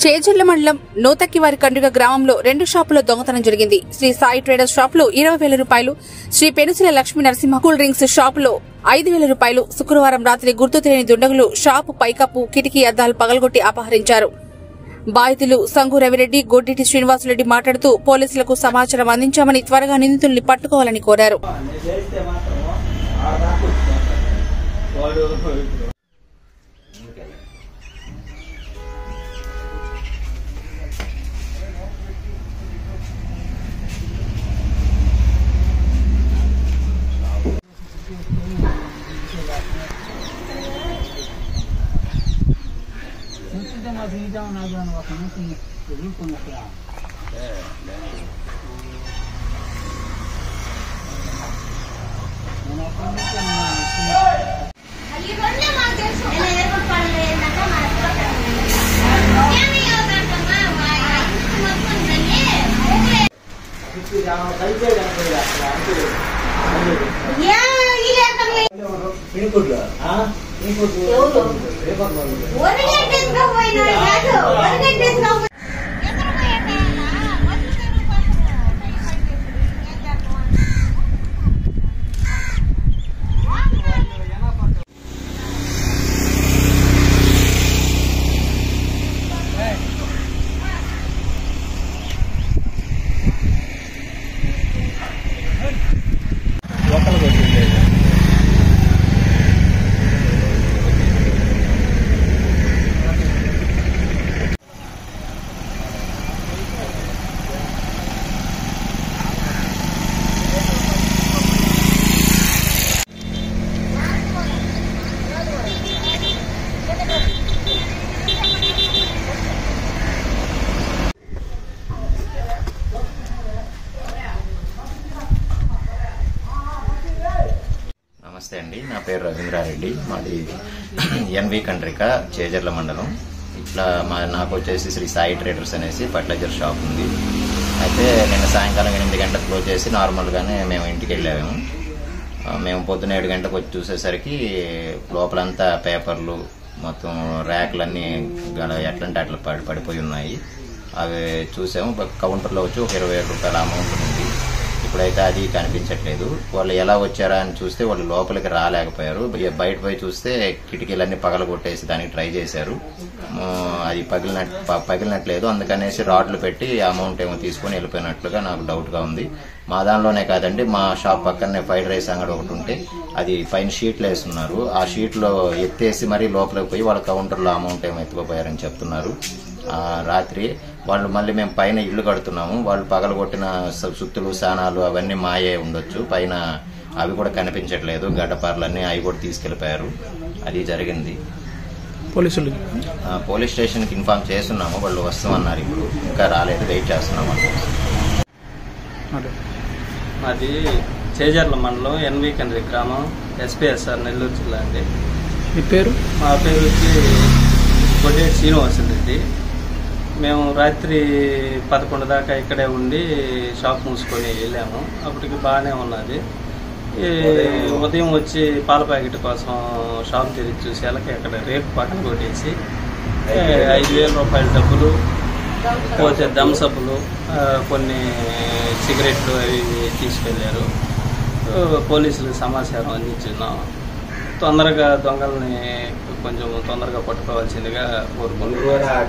చేజర్ల మండలం నూతక్కివారి కండ్రిగ గ్రామంలో 2 షాపుల్లో దొంగతనం జరిగింది. శ్రీ సాయి ట్రేడర్స్ షాపులో 20,000 రూపాయలు, శ్రీ పెనుసిల లక్ష్మీ నరసింహ కూల్ డ్రింక్స్ షాపులో 5,000 రూపాయలు. శుక్రవారం రాత్రి గుర్తు తెలియని దుండగులు షాపు పైకప్పు, కిటికీ అద్దాలు పగలగొట్టి అపహరించారు. బాధితులు సంగు రవిరెడ్డి, గొడ్డిటి శ్రీనివాసరెడ్డి మాట్లాడుతూ పోలీసులకు సమాచారం అందించామని, త్వరగా నిందితుల్ని పట్టుకోవాలని కోరారు. నమస్తే అండి, నా పేరు రవీంద్రారెడ్డి. మాది ఎన్వి కండ్రిక, చేజర్ల మండలం. ఇట్లా నాకు వచ్చేసి శ్రీ సాయి ట్రేడర్స్ అనేసి ఫర్టిలైజర్ షాప్ ఉంది. అయితే నిన్న సాయంకాలం 8 గంటలకు క్లోజ్ చేసి నార్మల్గానే మేము ఇంటికి వెళ్ళాము. మేము పొద్దున్న 7 గంటలకు వచ్చి చూసేసరికి లోపలంతా పేపర్లు, మొత్తం ర్యాకులన్నీ ఎట్లంటే అట్లా పడిపోయి ఉన్నాయి. అవి చూసాము. కౌంటర్లో వచ్చి ఒక 20,000 రూపాయల అమౌంట్ ఉంది. ఇప్పుడైతే అది కనిపించట్లేదు. వాళ్ళు ఎలా వచ్చారా అని చూస్తే వాళ్ళు లోపలికి రాలేకపోయారు. బయట పోయి చూస్తే కిటికీలన్నీ పగలగొట్టేసి దానికి ట్రై చేశారు. అది పగిలినట్లేదు. అందుకనేసి రాడ్లు పెట్టి అమౌంట్ ఏమో తీసుకుని వెళ్ళిపోయినట్లుగా నాకు డౌట్గా ఉంది. మా దానిలోనే కాదండి, మా షాప్ పక్కనే ఫ్రైడ్ రైస్ అంగడి ఒకటి ఉంటే అది పైన షీట్లు వేస్తున్నారు. ఆ షీట్లో ఎత్తేసి మరీ లోపలికి పోయి వాళ్ళ కౌంటర్లో అమౌంట్ ఏమో ఎత్తుకుపోయారని చెప్తున్నారు. రాత్రి వాళ్ళు మళ్ళీ మేము పైన ఇల్లు కడుతున్నాము. వాళ్ళు పగలగొట్టిన సుత్తులు, సానాలు అవన్నీ మాయే ఉండొచ్చు. పైన అవి కూడా కనిపించట్లేదు. గడ్డపార్లన్నీ అవి కూడా తీసుకెళ్లిపోయారు. అది జరిగింది. పోలీస్ స్టేషన్కి ఇన్ఫార్మ్ చేస్తున్నాము. వాళ్ళు వస్తామన్నారు. ఇప్పుడు ఇంకా రాలేదు, వెయిట్ చేస్తున్నాము. మాది చేజర్ల మండలం, ఎన్వి కండ్రి గ్రామం, ఎస్పీఎస్ఆర్, నెల్లూరు జిల్లా అండి. మీ పేరు? మా పేరు వచ్చి గొడ్డిటి శ్రీనివాసరెడ్డి. మేము రాత్రి 11 దాకా ఇక్కడే ఉండి షాప్ మూసుకొని వెళ్ళాము. అప్పటికి బాగానే ఉన్నది. ఉదయం వచ్చి పాల ప్యాకెట్ కోసం షాప్ తెరిచి చూసేళ్ళకి అక్కడ రేపు పక్కన కొట్టేసి 5,000 రూపాయల డబ్బులు, పోతే థమ్సప్లు, కొన్ని సిగరెట్లు అవి తీసుకెళ్లారు. పోలీసులకు సమాచారం అందించున్నాం. తొందరగా దొంగల్ని కొంచెం తొందరగా పట్టుకోవాల్సిందిగా కోరుకుంటున్నాం.